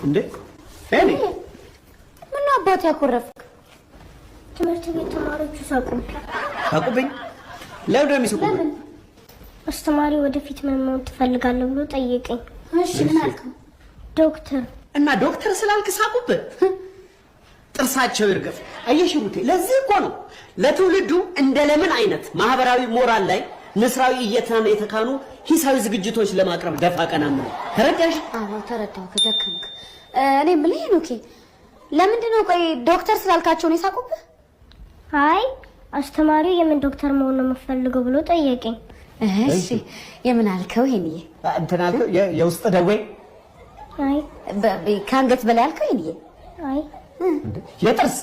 እንዴ እኔ ምን አባት ያኮረፍክ? ትምህርት ቤት ተማሪዎቹ ሳቁብኝ። ለምን የሚስቁብኝ? አስተማሪ ወደፊት ምን መሆን ትፈልጋለህ ብሎ ጠየቀኝ። እሺ ምን አልከው? ዶክተር። እና ዶክተር ስላልክ ሳቁብህ? ጥርሳቸው ይርገፍ። አየሽሩቴ ለዚህ እኮ ነው ለትውልዱ እንደ ለምን አይነት ማህበራዊ ሞራል ላይ ንስራዊ የተካኑ ሂሳዊ ዝግጅቶች ለማቅረብ ደፋ ቀና ነው። ተረዳሽ? አዎ ተረዳው። ከደከምክ እኔ ምን ኦኬ። ለምንድን ነው ቆይ ዶክተር ስላልካቸው ነው የሳቁብህ? አይ አስተማሪ የምን ዶክተር መሆን ነው የምፈልገው ብሎ ጠየቀኝ። እሺ የምን አልከው? ይሄንዬ እንትን አልከው የውስጥ ደዌ? አይ ከአንገት በላይ አልከው? ይሄንዬ አይ የጥርስ?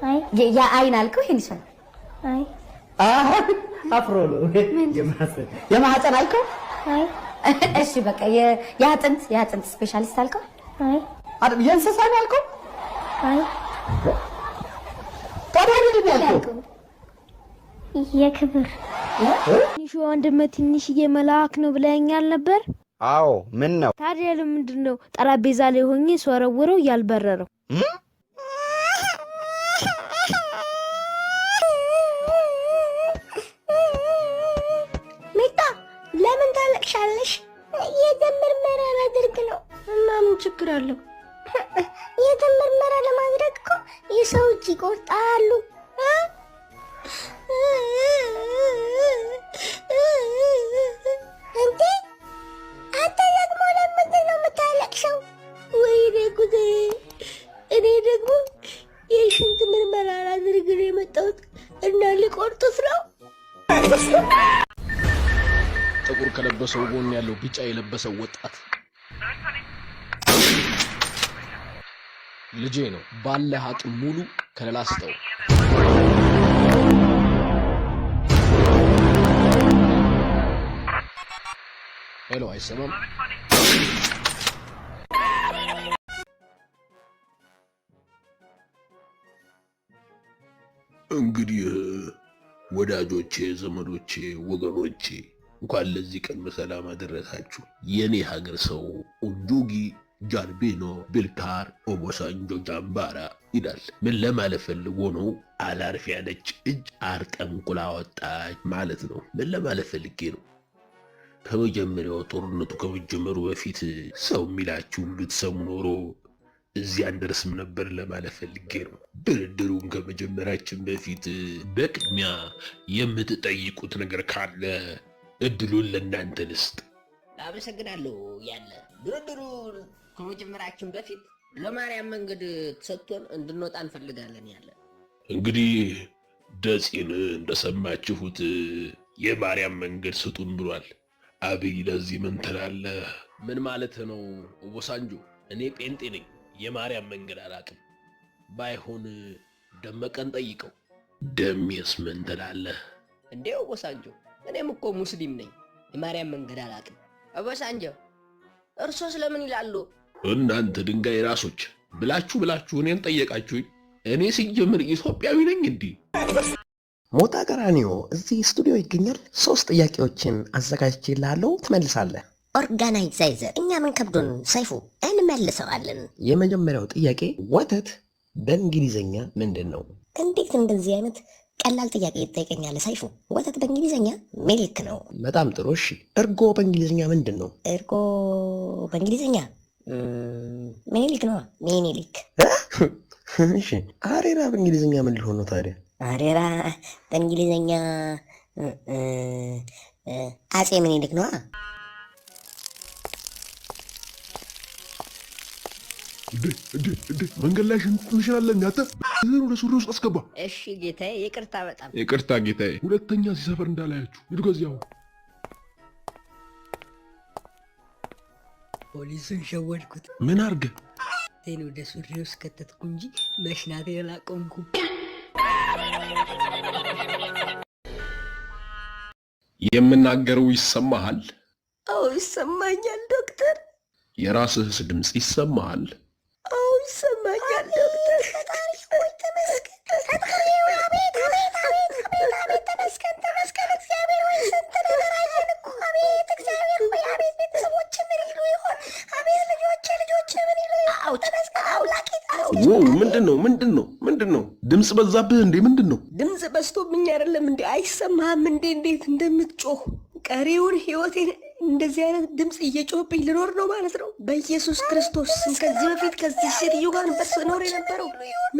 አይ የአይን አልከው? ይሄን ይሰራ? አይ አፍሮ ነው የማህፀን አልከው? አይ እሺ በቃ የአጥንት ስፔሻሊስት አልከው? አይ የእንስሳ ነው ያልከው? አይ ታዲያ ምንድን ነው ያልከው? የክብር ትንሹ ወንድም ትንሽዬ መልአክ ነው ብለኸኛል ነበር? አዎ ምን ነው ታዲያ ለምንድን ነው ጠረጴዛ ላይ ሆኜ ስወረውረው ያልበረረው? ሚጣ ለምን ታለቅሻለሽ? የደም ምርመራ ላደርግ ነው። እና ምን ችግር አለው? የደም ምርመራ ለማድረግ እኮ የሰው እጅ ይቆርጣሉ። እንዴ አንተ ደግሞ ለምንድን ነው የምታለቅሰው? ወይኔ ጉዴ! እኔ ደግሞ የሽንት ምርመራ ላደርግ ነው የመጣሁት እና ሊቆርጡት ነው። ጥቁር ከለበሰው ጎን ያለው ቢጫ የለበሰው ወጣት ልጄ ነው። ባለ አቅም ሙሉ ከለላ ስጠው። ሄሎ አይሰማም? እንግዲህ ወዳጆቼ፣ ዘመዶቼ፣ ወገኖቼ እንኳን ለዚህ ቀን በሰላም አደረሳችሁ። የኔ ሀገር ሰው ኡንጁጊ ጃልቤኖ ብልካር ኦቦሳንጆ ጃምባራ ይላል። ምን ለማለት ፈልጎ ነው? አላርፍ ያለች እጅ አርጠንቁላ ወጣች ማለት ነው። ምን ለማለት ፈልጌ ነው? ከመጀመሪያው ጦርነቱ ከመጀመሩ በፊት ሰው የሚላችሁን ብትሰሙ ኖሮ እዚያ አንደርስም ነበር ለማለት ፈልጌ ነው። ድርድሩን ከመጀመራችን በፊት በቅድሚያ የምትጠይቁት ነገር ካለ እድሉን ለእናንተ ልስጥ። አመሰግናለሁ። ያለ ድርድሩን ከመጀመራችን በፊት ለማርያም መንገድ ተሰጥቶን እንድንወጣ እንፈልጋለን። ያለ እንግዲህ ደጺን እንደሰማችሁት የማርያም መንገድ ስጡን ብሏል። አብይ ለዚህ ምን ትላለህ? ምን ማለት ነው ኦቦሳንጆ? እኔ ጴንጤ ነኝ፣ የማርያም መንገድ አላቅም። ባይሆን ደመቀን ጠይቀው። ደሜስ ምን ትላለህ? እንዴ ኦቦሳንጆ፣ እኔም እኮ ሙስሊም ነኝ፣ የማርያም መንገድ አላቅም። ኦቦሳንጆ እርሶ ስለምን ይላሉ? እናንተ ድንጋይ ራሶች ብላችሁ እኔን ጠየቃችሁኝ። እኔ ሲጀምር ኢትዮጵያዊ ነኝ እንዴ? ሞጣ ቀራኒዮ እዚህ ስቱዲዮ ይገኛል። 3 ጥያቄዎችን አዘጋጅቼልሃለሁ፣ ትመልሳለህ። ኦርጋናይዘር እኛ ምን ከብዶን ሰይፉ እንመልሰዋለን። የመጀመሪያው ጥያቄ ወተት በእንግሊዘኛ ምንድን ነው? እንዴት እንደዚህ አይነት ቀላል ጥያቄ ይጠይቀኛለህ ሰይፉ? ወተት በእንግሊዘኛ ሚልክ ነው። በጣም ጥሩ። እሺ እርጎ በእንግሊዘኛ ምንድን ነው? እርጎ በእንግሊዘኛ ሚኒሊክ ነው። ሚኒሊክ። እሺ አሬራ በእንግሊዘኛ ምን ሊሆን ነው ታዲያ? አሬራ በእንግሊዘኛ አጼ ሚኒሊክ ነው። መንገድ ላይ ሽንት ትንሽናለህ አንተ። ወደ ሱሪ ውስጥ አስገባ። እሺ ጌታዬ፣ ይቅርታ፣ በጣም ይቅርታ ጌታዬ። ሁለተኛ ሲሰፈር እንዳላያችሁ ሂዱ ከዚያው። ፖሊሱን ሸወድኩት። ምን አርገ? ቴን ወደ ሱሪ ውስጥ ከተትኩ እንጂ መሽናቴን አላቆምኩም። የምናገረው ይሰማሃል? አዎ ይሰማኛል ዶክተር። የራስህስ ድምፅ ይሰማሃል? አዎ ይሰማኛል ዶክተር። ፈጣሪ ሆይ ተመስገን። ፈጣሪ ሆይ አቤት አቤት አቤት አቤት አቤት ተመስገን ተመስገን። እግዚአብሔር ሆይ ስንት ነገር አየን እኮ። አቤት እግዚአብሔር ሆይ አቤት ቤተሰቦች ምን ይሉ ይሆን? አቤት ልጆች ምን ይሉ ይሆን? ተመስገን ላቂጣው። ዋው! ምንድነው? ድምፅ በዛብህ እንዴ? ምንድነው? ድምፅ በዝቶብኝ አይደለም እንዴ? አይሰማህም እንዴ እንዴት እንደምትጮህ? ቀሪውን ህይወቴን እንደዚህ አይነት ድምፅ እየጮህብኝ ልኖር ነው ማለት ነው? በኢየሱስ ክርስቶስ ስም ከዚህ በፊት ከዚህ ሴትዮ ጋር ነበር ስኖር የነበረው።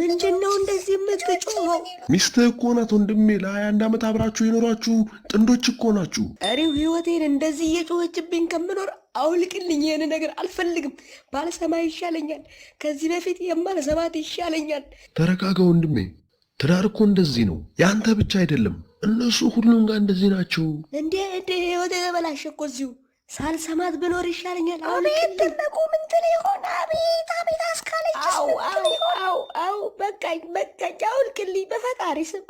ምንድነው እንደዚህ የምትጮኸው? ሚስትህ እኮ ናት ወንድሜ። ለ21 ዓመት አብራችሁ የኖራችሁ ጥንዶች እኮ ናችሁ። ቀሪው ህይወቴን እንደዚህ እየጮኸችብኝ ከምኖር አውልቅልኝ። ይህን ነገር አልፈልግም። ባልሰማ ይሻለኛል። ከዚህ በፊት የማልሰማት ይሻለኛል። ተረጋጋ ወንድሜ። ትዳር እኮ እንደዚህ ነው። ያንተ ብቻ አይደለም፣ እነሱ ሁሉም ጋር እንደዚህ ናቸው። እንዴ ህይወቴ ተበላሸ እኮ እዚሁ። ሳልሰማት ብኖር ይሻለኛል። አቤት ትልቁ ምን ትል ይሆን? አቤት አስካለች። አው በቃኝ፣ አውልቅልኝ በፈጣሪ ስም።